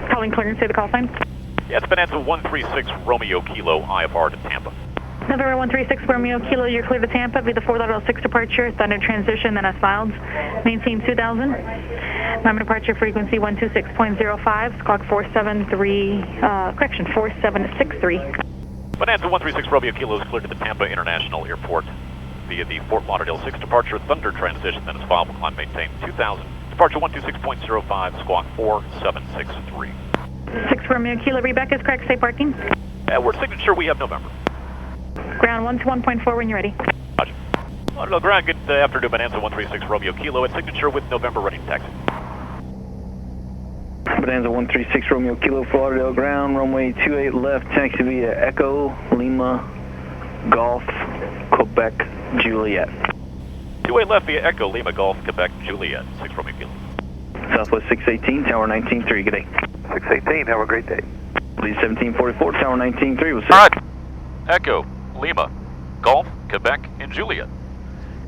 Calling clearance, say the call sign. Yeah, it's Bonanza 136 Romeo Kilo IFR to Tampa. November 136 Romeo Kilo, you're clear to Tampa via the 4.06 departure, Thunder transition, then as filed. Maintain 2000. Number departure frequency 126.05, clock 4763. Bonanza 136 Romeo Kilo is cleared to the Tampa International Airport via the Fort Lauderdale 6 departure, Thunder transition, then as filed, will climb maintain 2000. Departure 126.05, squawk 4763. 6 Romeo Kilo, Rebecca is correct, safe parking. We're signature, we have November. Ground 1 to 1.4 when you're ready. Roger. Lauderdale ground, good afternoon, Bonanza 136 Romeo Kilo at signature with November ready to taxi. Bonanza 136 Romeo Kilo for Lauderdale ground, runway 28 left, taxi via Echo, Lima, Golf, Quebec, Juliet. 28 left via Echo, Lima, Golf, Quebec, Juliet, 6 Romeo Kilo. Southwest 618, Tower 19.3, good day. 618, have a great day. Lead 1744, Tower 19.3, was All right. Echo, Lima, Golf, Quebec, and Juliet.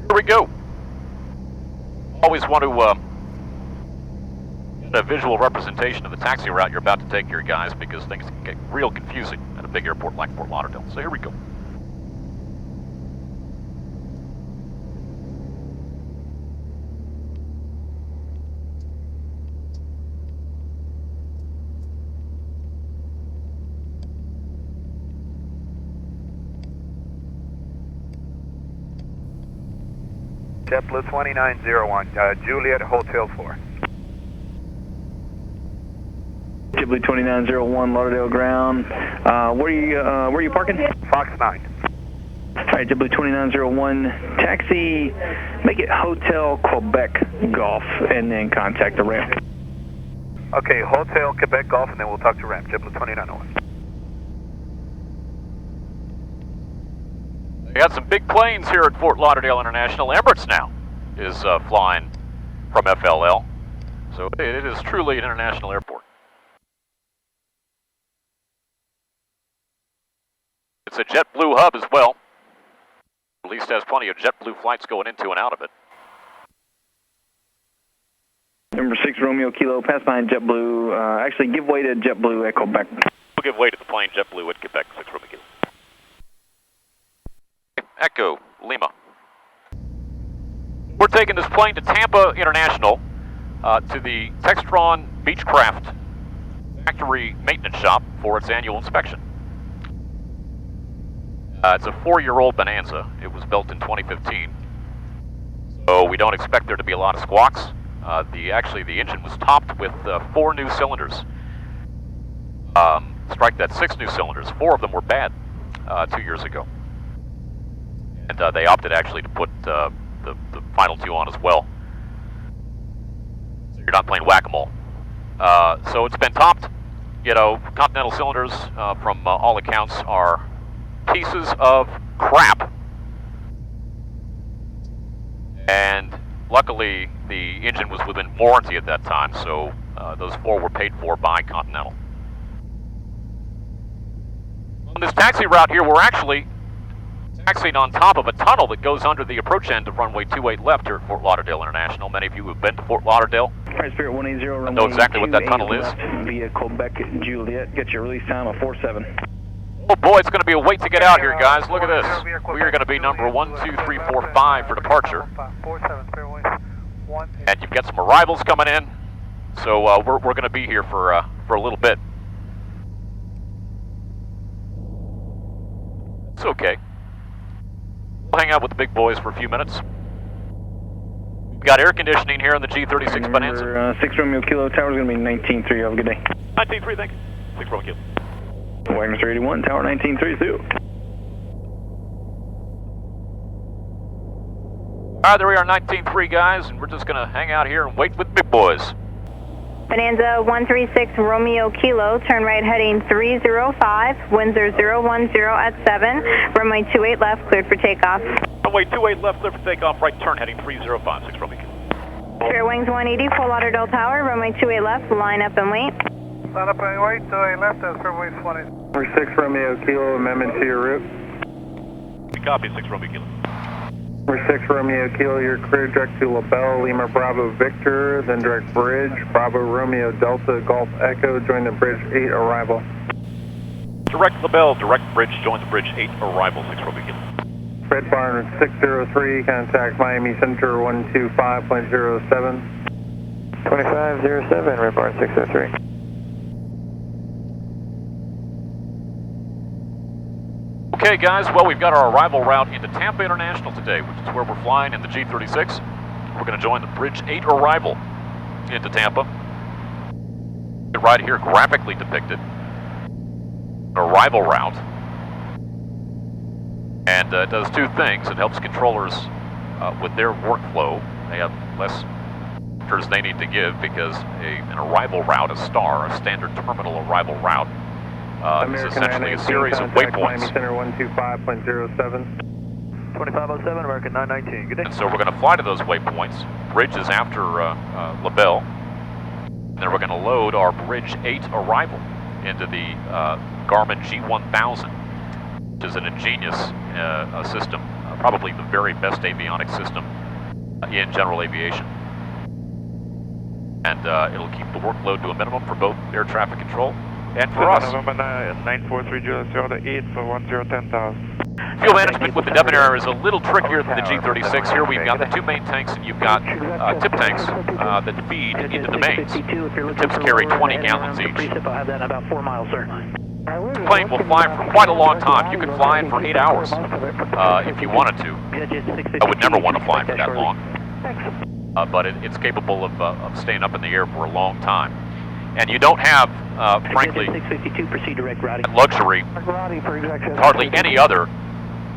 Here we go. Always want to get a visual representation of the taxi route you're about to take here, guys, because things can get real confusing at a big airport like Fort Lauderdale. So here we go. JetBlue 2901, Juliet Hotel 4. JetBlue 2901, Lauderdale ground. Where are you parking? Fox 9. All right, JetBlue 2901, taxi, make it Hotel Quebec Golf, and then contact the ramp. Okay, Hotel Quebec Golf, and then we'll talk to ramp. JetBlue 2901. We got some big planes here at Fort Lauderdale International. Emirates now is flying from FLL. So it is truly an international airport. It's a JetBlue hub as well. At least has plenty of JetBlue flights going into and out of it. Number 6 Romeo Kilo, pass behind JetBlue. Actually, give way to JetBlue at Quebec. We'll give way to the plane JetBlue at Quebec, 6 Romeo Kilo. Echo, Lima. We're taking this plane to Tampa International, to the Textron Beechcraft factory maintenance shop for its annual inspection. It's a 4-year-old Bonanza. It was built in 2015. So we don't expect there to be a lot of squawks. Actually, the engine was topped with 4 new cylinders. Strike that, 6 new cylinders. 4 of them were bad 2 years ago. And they opted actually to put the final 2 on as well. So you're not playing whack-a-mole. So it's been topped. You know, Continental cylinders, from all accounts, are pieces of crap. And luckily, the engine was within warranty at that time, so those 4 were paid for by Continental. On this taxi route here, we're actually taxiing on top of a tunnel that goes under the approach end of runway 28 left here at Fort Lauderdale International. Many of you who have been to Fort Lauderdale Spirit 180, runway know exactly what that tunnel is. Via Quebec Juliet, get your release time of 47. Oh boy, it's going to be a wait to get out here, guys. Look at this. We are going to be number 1, 2, 3, 4, 5 for departure. And you've got some arrivals coming in, so we're going to be here for a little bit. It's okay. We'll hang out with the big boys for a few minutes. We've got air conditioning here in the G36 Bonanza. 6 Romeo Kilo, tower's going to be 19.3. Have a good day. 19.3, thank you. 6 Romeo Kilo. Wagner 381, tower 19.3, through. All right, there we are, 19.3 guys, and we're just going to hang out here and wait with big boys. Bonanza 136 Romeo Kilo, turn right heading 305, winds are 010 at 7, runway 28 left, cleared for takeoff. Runway 28 left, cleared for takeoff, right turn heading 305, 6 Romeo Kilo. Fair wings 180, Fort Lauderdale Tower, runway 28 left, line up and wait. Line up and wait, 28 left, that's runway 20. Number 6 Romeo Kilo, amendment to your route. We copy, 6 Romeo Kilo. Number 6 Romeo Kilo, you're cleared direct to LaBelle, Lima Bravo Victor, then direct bridge, Bravo Romeo Delta Golf Echo, join the bridge 8 arrival. Direct LaBelle, direct bridge, join the bridge 8 arrival, 6 Romeo Kilo. Red Barn 603, contact Miami Center 125.07. 2507, Red Barn 603. Okay, guys, well, we've got our arrival route into Tampa International today, which is where we're flying in the G36. We're going to join the Bridge 8 arrival into Tampa. Right here, graphically depicted, an arrival route. And it does two things. It helps controllers with their workflow. They have less orders they need to give because an arrival route, a STAR, a standard terminal arrival route, is essentially a series of waypoints. Miami Center 125.07. 2507, American 919. Good day. And so we're going to fly to those waypoints. Bridge is after LaBelle. And then we're going to load our Bridge 8 arrival into the Garmin G1000, which is an ingenious system, probably the very best avionics system in general aviation. And it'll keep the workload to a minimum for both air traffic control and for us. November 943 Julius, you're the 8 for 1010,000. Fuel management with the Debonair is a little trickier than the G36. Here we've got the two main tanks, and you've got tip tanks that feed into the mains. The tips carry 20 gallons each. I'll have that in about 4 miles, sir. The plane will fly for quite a long time. You could fly it for 8 hours if you wanted to. I would never want to fly for that long. But it's capable of staying up in the air for a long time. And you don't have, frankly, luxury, hardly any other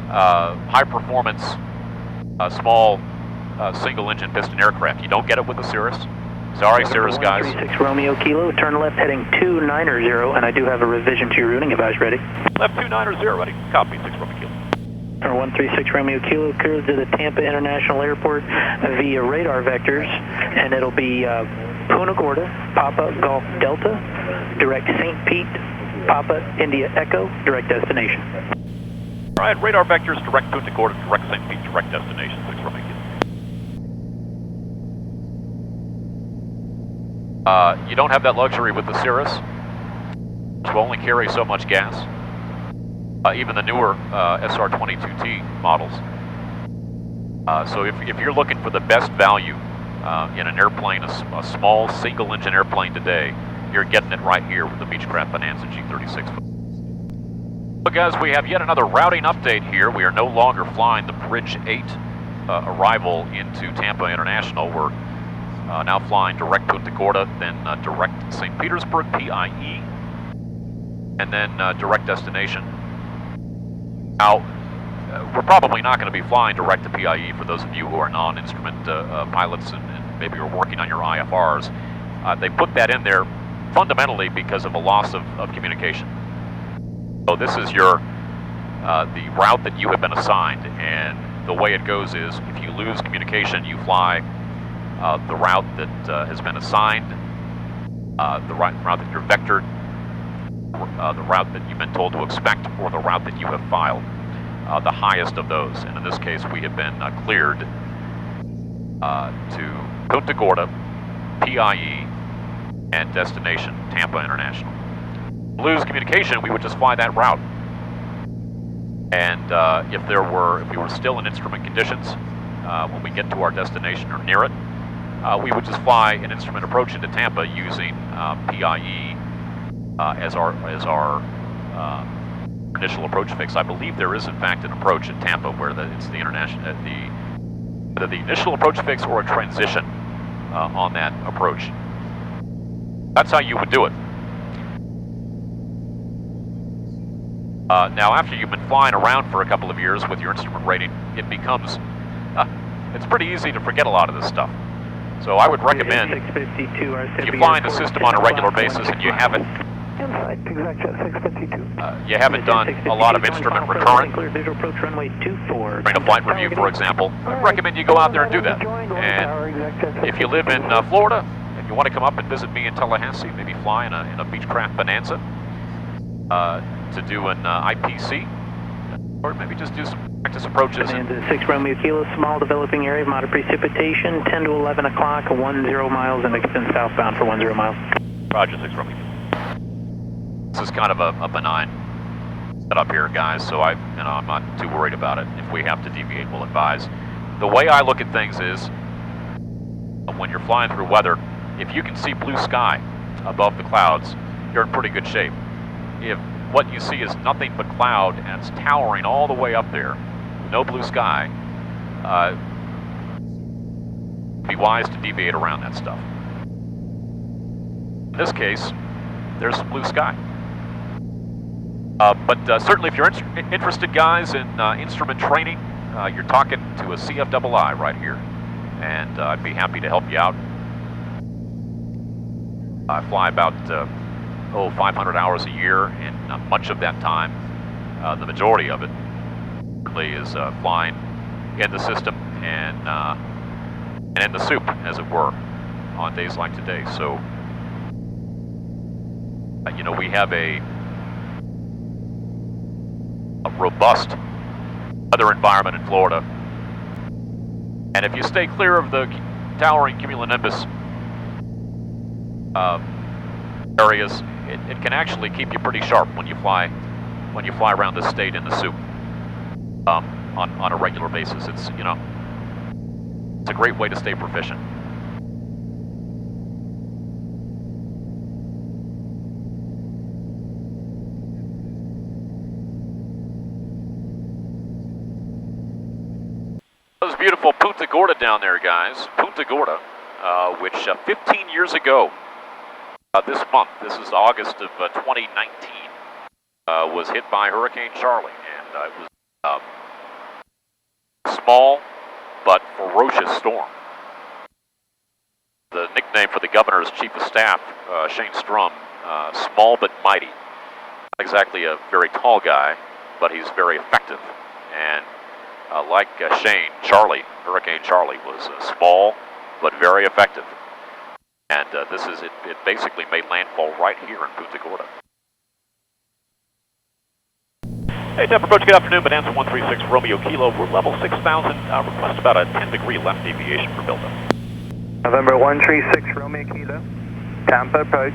high-performance, small, single-engine piston aircraft. You don't get it with the Cirrus. Sorry, Cirrus guys. 36 Romeo Kilo, turn left heading 290, and I do have a revision to your routing if I was ready. Left 290, ready. Copy, 6 Romeo Kilo. 136 Romeo Kilo, cleared to the Tampa International Airport via radar vectors, and it'll be Punta Gorda, Papa Golf Delta, direct St. Pete, Papa India Echo, direct destination. All right, radar vectors, direct Punta Gorda, direct St. Pete, direct destination, 6 Romeo Kilo. You don't have that luxury with the Cirrus, which will only carry so much gas. Even the newer SR22T models. So if you're looking for the best value in an airplane, a small single-engine airplane today, you're getting it right here with the Beechcraft Bonanza G36. But guys, we have yet another routing update here. We are no longer flying the Bridge 8 arrival into Tampa International. We're now flying direct Punta Gorda, then direct St. Petersburg, PIE, and then direct destination. Now, we're probably not going to be flying direct to PIE for those of you who are non-instrument pilots and maybe are working on your IFRs. They put that in there fundamentally because of a loss of communication. So this is the route that you have been assigned, and the way it goes is if you lose communication, you fly the route that has been assigned, the route that you're vectored, the route that you've been told to expect, or the route that you have filed, the highest of those. And in this case, we have been cleared to Punta Gorda, PIE, and destination Tampa International. Lose communication, we would just fly that route. And if we were still in instrument conditions when we get to our destination or near it, we would just fly an instrument approach into Tampa using PIE as our initial approach fix. I believe there is in fact an approach in Tampa where it's the initial approach fix or a transition on that approach. That's how you would do it. Now, after you've been flying around for a couple of years with your instrument rating, it becomes it's pretty easy to forget a lot of this stuff. So I would recommend if you're flying the system on a regular basis and you haven't done a lot of instrument recurrent during a flight review, for example, I recommend you go out there and do that. And if you live in Florida and you want to come up and visit me in Tallahassee, maybe fly in a Beechcraft Bonanza to do an IPC, or maybe just do some Practice approaches. Bonanza 6 Romeo Kilo, small developing area, moderate precipitation, 10 to 11 o'clock, 10 miles, and extend southbound for 10 miles. Roger, 6 Romeo. This is kind of a benign setup here, guys, so I'm not too worried about it. If we have to deviate, we'll advise. The way I look at things is, when you're flying through weather, if you can see blue sky above the clouds, you're in pretty good shape. If what you see is nothing but cloud and it's towering all the way up there, no blue sky, be wise to deviate around that stuff. In this case, there's some blue sky. But certainly if you're interested, guys, in instrument training, you're talking to a CFII right here, and I'd be happy to help you out. I fly about 500 hours a year, and much of that time, the majority of it, is flying in the system and in the soup, as it were, on days like today. So, you know, we have a robust weather environment in Florida, and if you stay clear of the towering cumulonimbus areas, it can actually keep you pretty sharp when you fly around the state in the soup on a regular basis. It's, you know, it's a great way to stay proficient. It was beautiful Punta Gorda down there, guys. Punta Gorda, which 15 years ago, this month, this is August of 2019, was hit by Hurricane Charlie, and it was a small but ferocious storm. The nickname for the governor's chief of staff, Shane Strum, small but mighty. Not exactly a very tall guy, but he's very effective. And like Shane, Hurricane Charlie was small but very effective. And it basically made landfall right here in Punta Gorda. Hey, Tampa approach, good afternoon, Bonanza 136 Romeo Kilo. We're level 6,000, request about a 10-degree left deviation for buildup. November 136 Romeo Kilo, Tampa approach,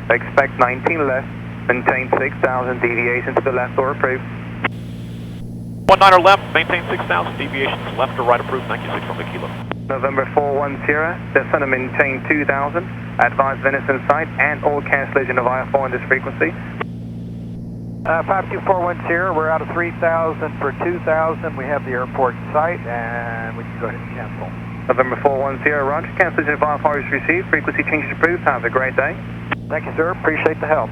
expect 19 left, maintain 6,000, deviation to the left or approved. 19er left, maintain 6,000, deviations left or right approved, thank you, 6 Romeo Kilo. November 410, descend and maintain 2,000, advise Venice in sight and all cancellation of IFR on this frequency. 52410, we're out of 3,000 for 2,000, we have the airport in sight, and we can go ahead and cancel. November 410, roger, cancellation of IFR is received, frequency change is approved, have a great day. Thank you, sir, appreciate the help.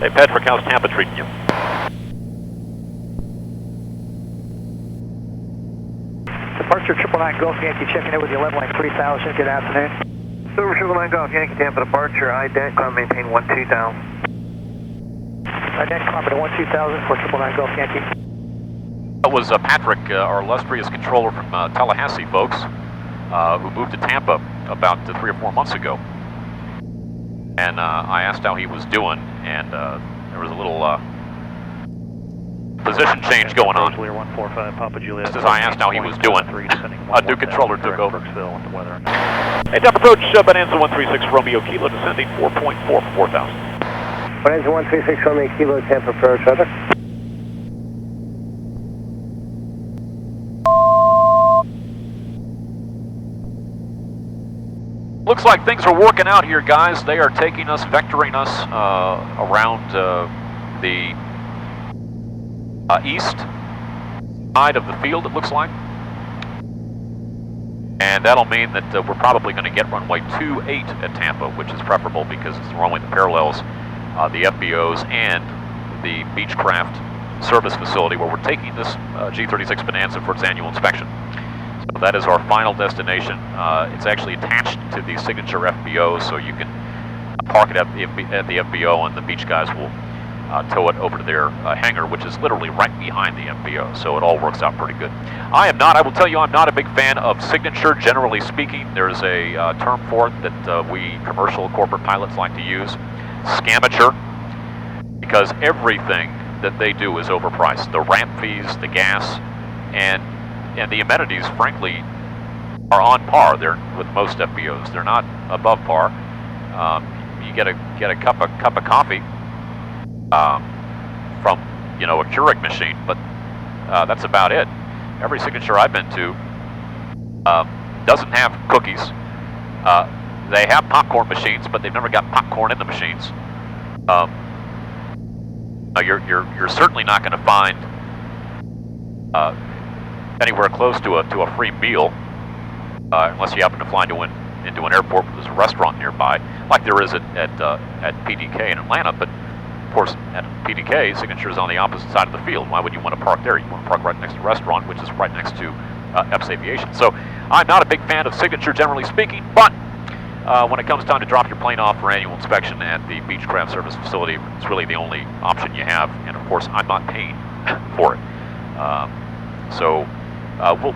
Hey, Patrick, how's Tampa treating you? Departure 999 Gulf Yankee checking in with you, level line 3,000, good afternoon. Silver 999 Golf Yankee Tampa departure, IDEC, climb maintain 12,000. IDEC, climb to 12,000 for 999 Golf Yankee. That was Patrick, our illustrious controller from Tallahassee, folks, who moved to Tampa about 3 or 4 months ago. And I asked how he was doing, and there was a little position change going on. Just as I asked how he was doing, a new controller took over. Hey, top approach, Bonanza 136 Romeo Kilo, descending 4.4 for 4,000. Bonanza 136 Romeo Kilo, Tampa approach, weather. Looks like things are working out here, guys. They are taking us, vectoring us around the east side of the field, it looks like. And that'll mean that we're probably going to get runway 28 at Tampa, which is preferable because it's the runway that parallels the FBOs and the Beechcraft service facility where we're taking this G36 Bonanza for its annual inspection. So that is our final destination. It's actually attached to the signature FBO, so you can park it at the FBO and the beach guys will tow it over to their hangar, which is literally right behind the FBO, so it all works out pretty good. I will tell you, I'm not a big fan of signature, generally speaking. There's a term for it that we commercial corporate pilots like to use, scamature. because everything that they do is overpriced. The ramp fees, the gas, and the amenities, frankly, are on par. They're with most FBOs. They're not above par. You get a cup of coffee from a Keurig machine, but that's about it. Every signature I've been to doesn't have cookies. They have popcorn machines, but they've never got popcorn in the machines. You're certainly not going to find anywhere close to a free meal unless you happen to fly into an airport where there's a restaurant nearby, like there is at PDK in Atlanta. But of course, at PDK, Signature is on the opposite side of the field. Why would you want to park there? You want to park right next to a restaurant, which is right next to Epps Aviation. So I'm not a big fan of Signature, generally speaking, but when it comes time to drop your plane off for annual inspection at the Beechcraft Service Facility, it's really the only option you have. And of course, I'm not paying for it. So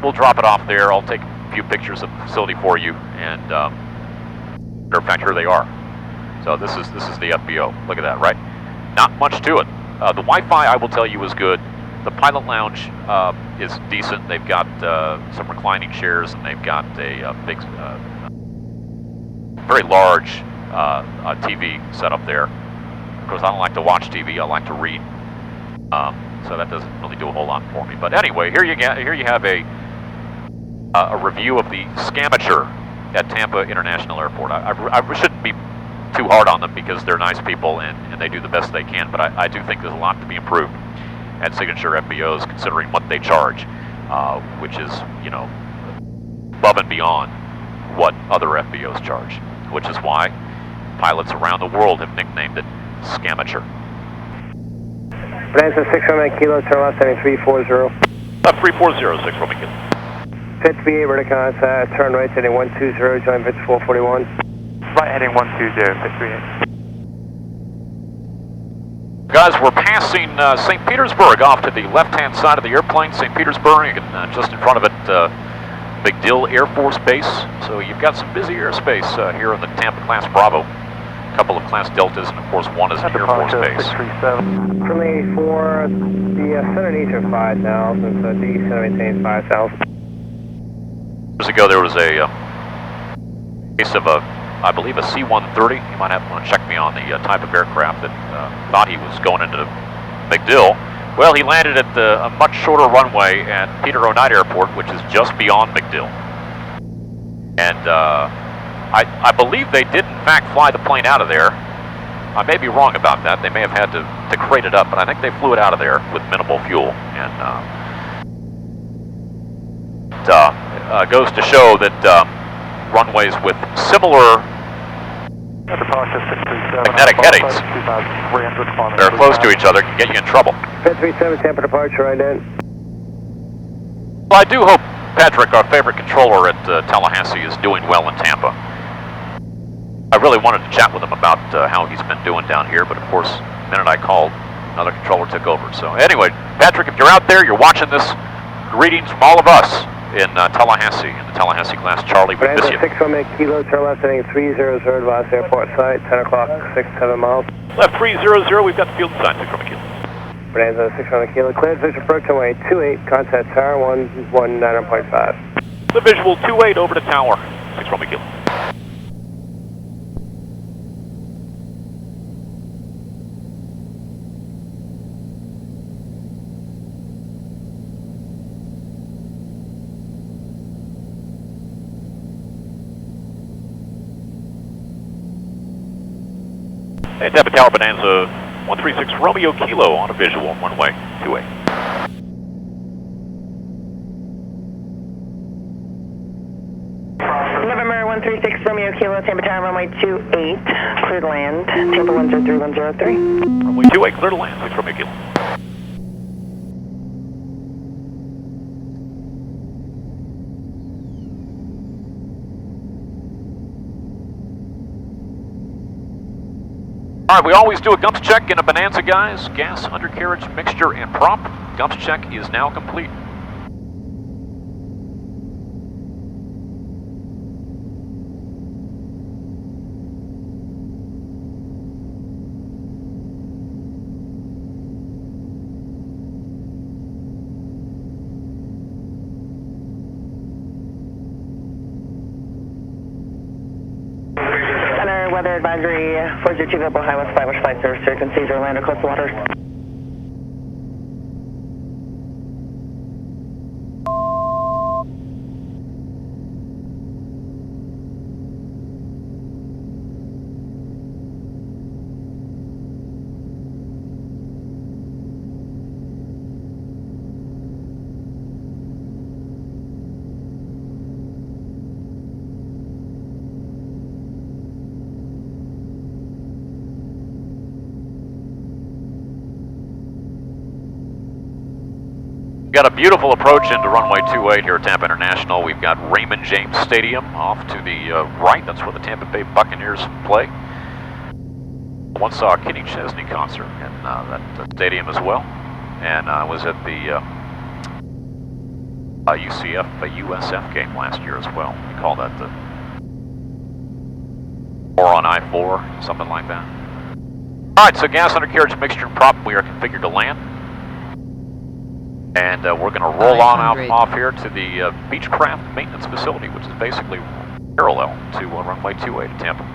we'll drop it off there. I'll take a few pictures of the facility for you, and matter of fact, here they are. So this is the FBO. Look at that, right? Not much to it. The Wi-Fi, I will tell you, is good. The pilot lounge is decent. They've got some reclining chairs, and they've got a big, very large TV set up there. Of course, I don't like to watch TV. I like to read. So that doesn't really do a whole lot for me. But anyway, here you have a review of the Scamature at Tampa International Airport. I shouldn't be too hard on them because they're nice people and they do the best they can, but I do think there's a lot to be improved at Signature FBOs considering what they charge, which is, above and beyond what other FBOs charge, which is why pilots around the world have nicknamed it Scamature. Bonanza 6 Romeo Kilo, turn left heading 340. 340, 6 Romeo Kilo. Pitch VA, vertical, turn right heading 120, join pitch 441. Right heading 120, pitch VA. Guys, we're passing St. Petersburg off to the left-hand side of the airplane. St. Petersburg, and just in front of it, MacDill Air Force Base. So you've got some busy airspace here in the Tampa Class Bravo. A couple of Class Deltas, and of course one is an Air Force Base. 637. From 84, the center needs are 5,000, so D center maintains 5,000. Years ago there was a case of I believe a C-130. You might want to check me on the type of aircraft that thought he was going into MacDill. Well, he landed at a much shorter runway at Peter O'Knight Airport, which is just beyond MacDill. And I believe they did in fact fly the plane out of there. I may be wrong about that. They may have had to crate it up, but I think they flew it out of there with minimal fuel. And it goes to show that runways with similar magnetic headings that are close to each other can get you in trouble. 1037, Tampa departure, right in. Well, I do hope Patrick, our favorite controller at Tallahassee, is doing well in Tampa. I really wanted to chat with him about how he's been doing down here, but of course, the minute I called, another controller took over. So anyway, Patrick, if you're out there, you're watching this, greetings from all of us in Tallahassee, in the Tallahassee Class Charlie. We miss you. 6 Romeo Kilo, turn left heading 300, advance airport site, 10 o'clock, 6-7 miles. Left 300, we've got the field sign, 6 Romeo Kilo. Bonanza 6 Romeo Kilo, cleared visual approach runway 28, contact tower 119.5. The visual 28 over to tower, 6 Romeo Kilo. Hey, Tampa Tower Bonanza 136 Romeo Kilo on a visual, runway 28. November 136 Romeo Kilo, Tampa Tower, runway 28, clear to land, Tampa 103, 103. Runway 28, clear to land, 6 Romeo Kilo. All right, we always do a gumps check in a Bonanza, guys. Gas, undercarriage, mixture, and prop. Gumps check is now complete. weather advisory 402 Global High West Flight, which flight service frequencies are land or coastal waters. Got a beautiful approach into runway 28 here at Tampa International. We've got Raymond James Stadium off to the right. That's where the Tampa Bay Buccaneers play. I once saw a Kenny Chesney concert in that stadium as well. And I was at the USF game last year as well. We call that the 4 on I-4, something like that. All right, so gas, undercarriage, mixture, and prop, we are configured to land. And we're going to roll on off here to the Beechcraft maintenance facility, which is basically parallel to runway 28 at Tampa.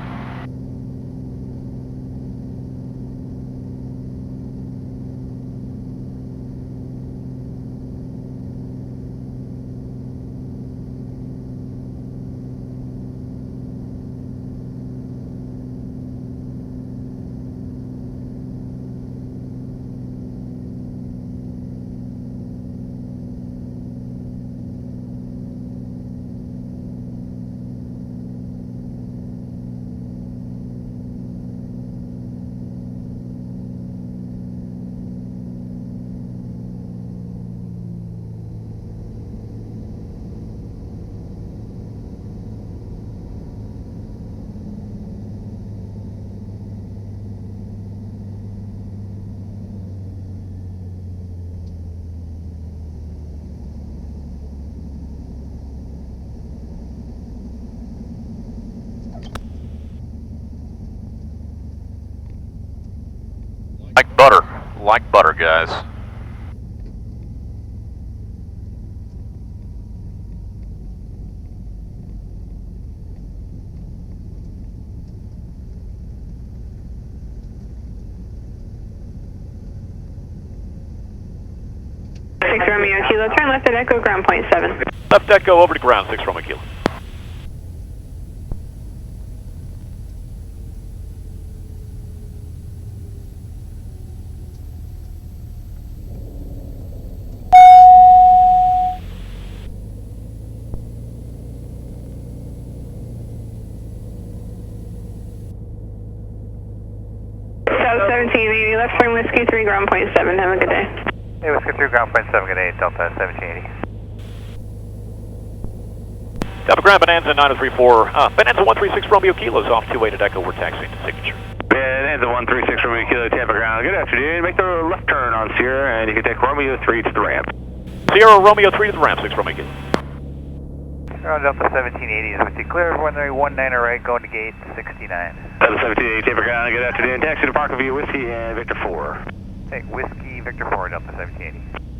Like butter, guys. Romeo Kilo, turn left at Echo, ground point 7. Left Echo over to ground 6 Romeo Kilo. South 1780, left swing Whiskey 3, ground point 7. Have a good day. Hey, Whiskey 3, ground point 7, good day, Delta 1780. Delta Grand Bonanza 934, Bonanza 136 Romeo Kilos off 28 at Echo, we're taxiing to signature. Bonanza 136 Romeo Kilo, Tampa Ground, good afternoon. Make the left turn on Sierra and you can take Romeo 3 to the ramp. Sierra Romeo 3 to the ramp, 6 Romeo Kilo. Delta 1780 is with you. Clear runway 19 right, going to gate 69. Delta 1780, Tampa Ground, good afternoon. Taxi to Parker via Whiskey and Victor 4. Hey, Whiskey Victor 4, Delta 1780.